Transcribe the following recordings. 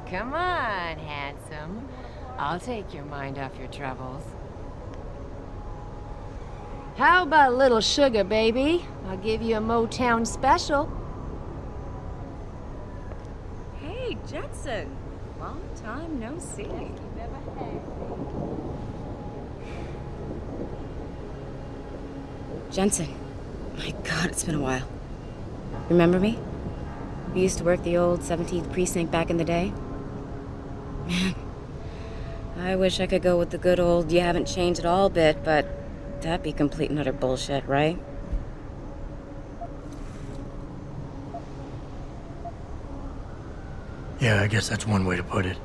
come on, handsome. I'll take your mind off your troubles. How about a little sugar, baby? I'll give you a Motown special. Hey, Jensen. Long time no see. Jensen. My God, it's been a while. Remember me? We used to work the old 17th precinct back in the day. Man, I wish I could go with the good old you haven't changed at all bit, but that'd be complete and utter bullshit, right? Yeah, I guess that's one way to put it.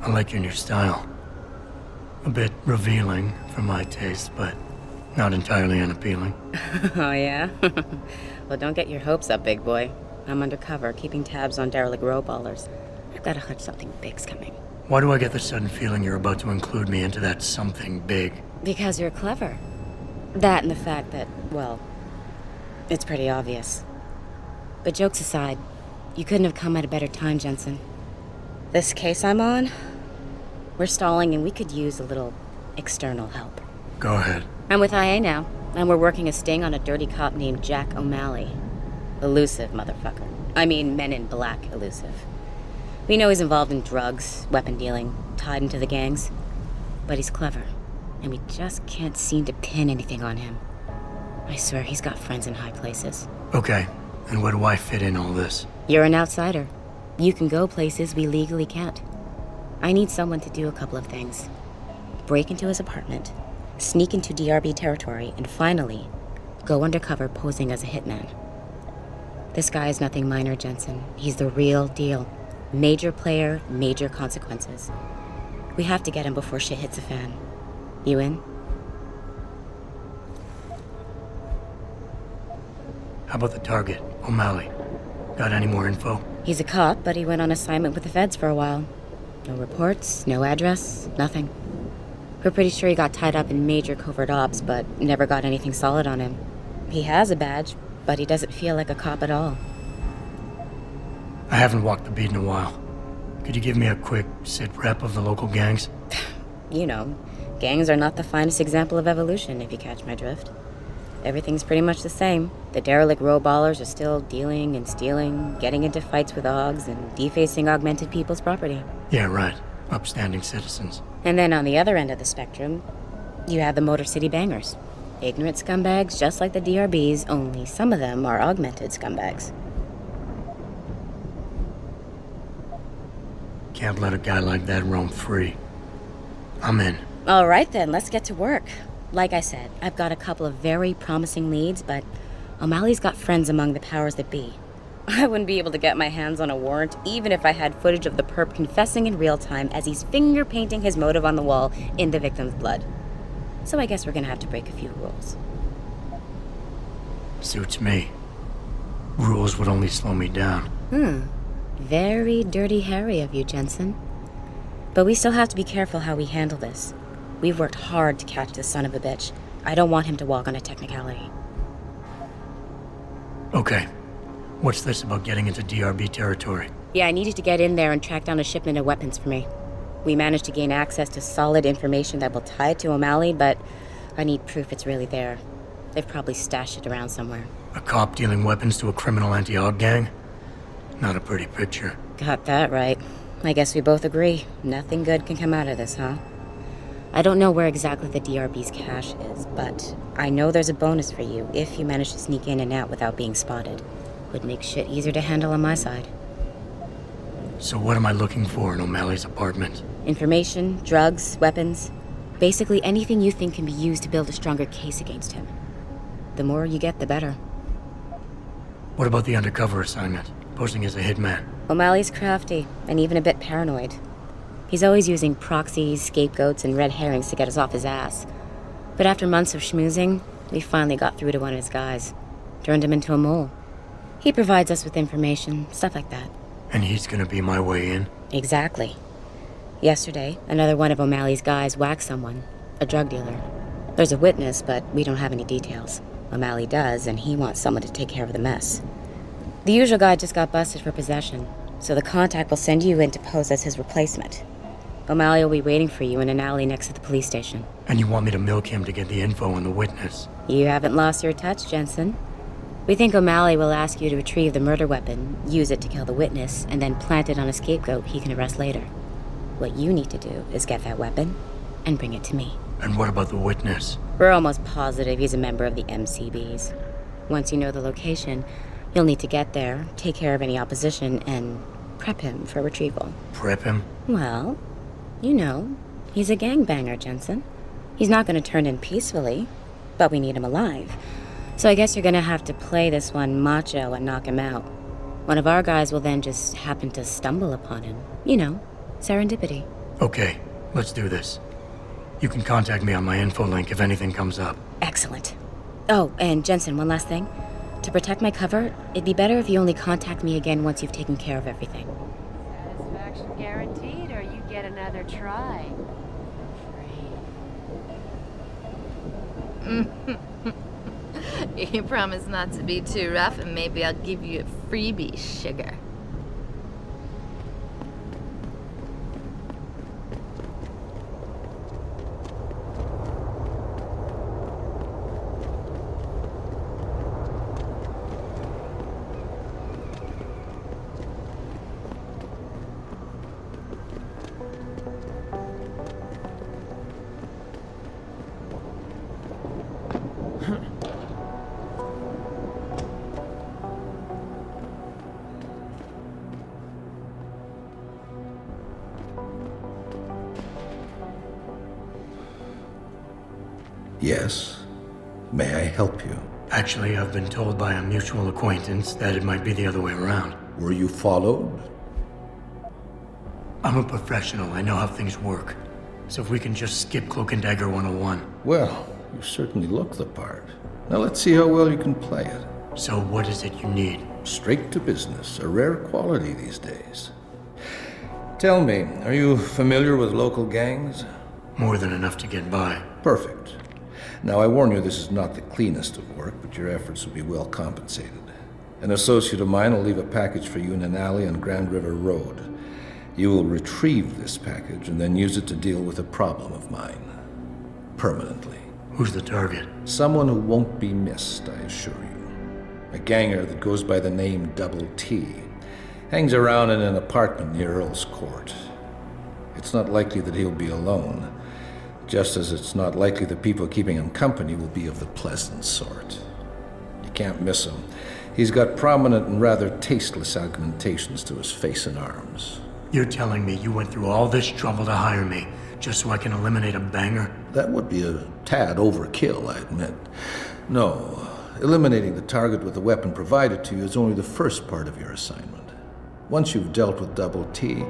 I like your new style. A bit revealing for my taste, but not entirely unappealing. Oh, yeah? Well, don't get your hopes up, big boy. I'm undercover, keeping tabs on derelict row-ballers. I've got a hunch something big's coming. Why do I get the sudden feeling you're about to include me into that something big? Because you're clever. That and the fact that, well, it's pretty obvious. But jokes aside, you couldn't have come at a better time, Jensen. This case I'm on, we're stalling and we could use a little external help. Go ahead. I'm with IA now, and we're working a sting on a dirty cop named Jack O'Malley. Elusive motherfucker. I mean, Men in Black elusive. We know he's involved in drugs, weapon dealing, tied into the gangs. But he's clever, and we just can't seem to pin anything on him. I swear he's got friends in high places. Okay, and where do I fit in all this? You're an outsider. You can go places we legally can't. I need someone to do a couple of things. Break into his apartment, sneak into DRB territory, and finally, go undercover posing as a hitman. This guy is nothing minor, Jensen. He's the real deal. Major player, major consequences. We have to get him before shit hits the fan. You in? How about the target, O'Malley? Got any more info? He's a cop, but he went on assignment with the feds for a while. No reports, no address, nothing. We're pretty sure he got tied up in major covert ops, but never got anything solid on him. He has a badge, but he doesn't feel like a cop at all. I haven't walked the beat in a while. Could you give me a quick sit-rep of the local gangs? You know, gangs are not the finest example of evolution, if you catch my drift. Everything's pretty much the same. The derelict row-ballers are still dealing and stealing, getting into fights with augs, and defacing augmented people's property. Yeah, right. Upstanding citizens. And then on the other end of the spectrum, you have the Motor City bangers. Ignorant scumbags just like the DRBs, only some of them are augmented scumbags. Can't let a guy like that roam free. I'm in. All right then, let's get to work. Like I said, I've got a couple of very promising leads, but O'Malley's got friends among the powers that be. I wouldn't be able to get my hands on a warrant even if I had footage of the perp confessing in real time as he's finger-painting his motive on the wall in the victim's blood. So I guess we're gonna have to break a few rules. Suits me. Rules would only slow me down. Very dirty Harry of you, Jensen. But we still have to be careful how we handle this. We've worked hard to catch this son of a bitch. I don't want him to walk on a technicality. Okay. What's this about getting into DRB territory? Yeah, I needed to get in there and track down a shipment of weapons for me. We managed to gain access to solid information that will tie it to O'Malley, but I need proof it's really there. They've probably stashed it around somewhere. A cop dealing weapons to a criminal anti-aug gang? Not a pretty picture. Got that right. I guess we both agree. Nothing good can come out of this, huh? I don't know where exactly the DRB's cache is, but I know there's a bonus for you if you manage to sneak in and out without being spotted. Would make shit easier to handle on my side. So what am I looking for in O'Malley's apartment? Information, drugs, weapons. Basically anything you think can be used to build a stronger case against him. The more you get, the better. What about the undercover assignment? Posing as a hitman? O'Malley's crafty, and even a bit paranoid. He's always using proxies, scapegoats, and red herrings to get us off his ass. But after months of schmoozing, we finally got through to one of his guys. Turned him into a mole. He provides us with information, stuff like that. And he's gonna be my way in? Exactly. Yesterday, another one of O'Malley's guys whacked someone, a drug dealer. There's a witness, but we don't have any details. O'Malley does, and he wants someone to take care of the mess. The usual guy just got busted for possession. so the contact will send you in to pose as his replacement. O'Malley will be waiting for you in an alley next to the police station. And you want me to milk him to get the info on the witness? You haven't lost your touch, Jensen. We think O'Malley will ask you to retrieve the murder weapon, use it to kill the witness, and then plant it on a scapegoat he can arrest later. What you need to do is get that weapon and bring it to me. And what about the witness? We're almost positive he's a member of the MCBs. Once you know the location, you'll need to get there, take care of any opposition, and prep him for retrieval. Prep him? Well, you know, he's a gangbanger, Jensen. He's not going to turn in peacefully, but we need him alive. So I guess you're going to have to play this one macho and knock him out. One of our guys will then just happen to stumble upon him. You know, serendipity. Okay, let's do this. You can contact me on my info link if anything comes up. Excellent. Oh, and Jensen, one last thing. To protect my cover, it'd be better if you only contact me again once you've taken care of everything. Satisfaction guaranteed, or you get another try. You promise not to be too rough, and maybe I'll give you a freebie, sugar. Yes. May I help you? Actually, I've been told by a mutual acquaintance that it might be the other way around. Were you followed? I'm a professional. I know how things work. So if we can just skip Cloak and Dagger 101. Well, you certainly look the part. Now let's see how well you can play it. So what is it you need? Straight to business, a rare quality these days. Tell me, are you familiar with local gangs? More than enough to get by. Perfect. Now I warn you, this is not the cleanest of work, but your efforts will be well compensated. An associate of mine will leave a package for you in an alley on Grand River Road. You will retrieve this package and then use it to deal with a problem of mine. Permanently. Who's the target? Someone who won't be missed, I assure you. A ganger that goes by the name Double T. Hangs around in an apartment near Earl's Court. It's not likely that he'll be alone, just as it's not likely the people keeping him company will be of the pleasant sort. You can't miss him. He's got prominent and rather tasteless augmentations to his face and arms. You're telling me you went through all this trouble to hire me, just so I can eliminate a banger? That would be a tad overkill, I admit. No, eliminating the target with the weapon provided to you is only the first part of your assignment. Once you've dealt with Double T,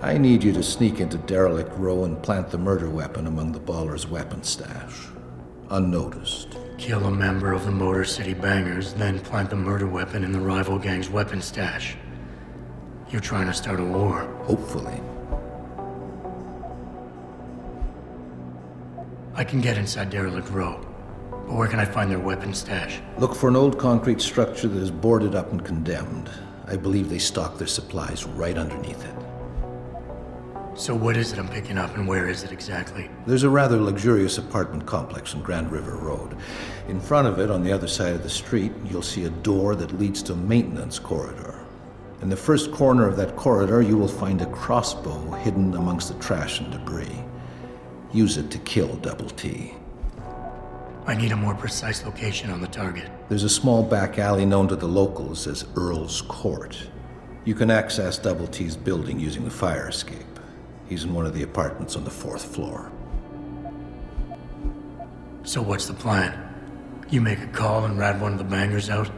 I need you to sneak into Derelict Row and plant the murder weapon among the Baller's weapon stash. Unnoticed. Kill a member of the Motor City Bangers, then plant the murder weapon in the rival gang's weapon stash. You're trying to start a war. Hopefully. I can get inside Derelict Row, but where can I find their weapon stash? Look for an old concrete structure that is boarded up and condemned. I believe they stock their supplies right underneath it. So what is it I'm picking up, and where is it exactly? There's a rather luxurious apartment complex on Grand River Road. In front of it, on the other side of the street, you'll see a door that leads to a maintenance corridor. In the first corner of that corridor, you will find a crossbow hidden amongst the trash and debris. Use it to kill Double T. I need a more precise location on the target. There's a small back alley known to the locals as Earl's Court. You can access Double T's building using the fire escape. He's in one of the apartments on the 4th floor. So what's the plan? You make a call and rat one of the bangers out?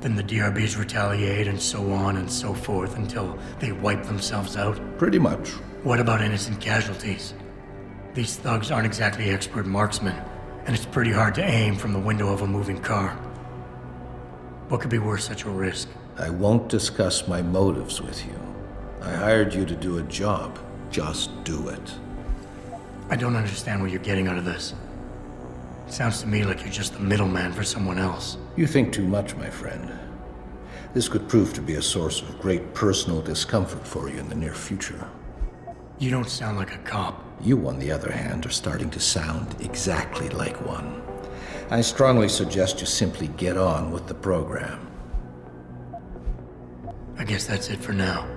Then the DRBs retaliate and so on and so forth until they wipe themselves out? Pretty much. What about innocent casualties? These thugs aren't exactly expert marksmen, and it's pretty hard to aim from the window of a moving car. What could be worth such a risk? I won't discuss my motives with you. I hired you to do a job. Just do it. I don't understand what you're getting out of this. It sounds to me like you're just the middleman for someone else. You think too much, my friend. This could prove to be a source of great personal discomfort for you in the near future. You don't sound like a cop. You, on the other hand, are starting to sound exactly like one. I strongly suggest you simply get on with the program. I guess that's it for now.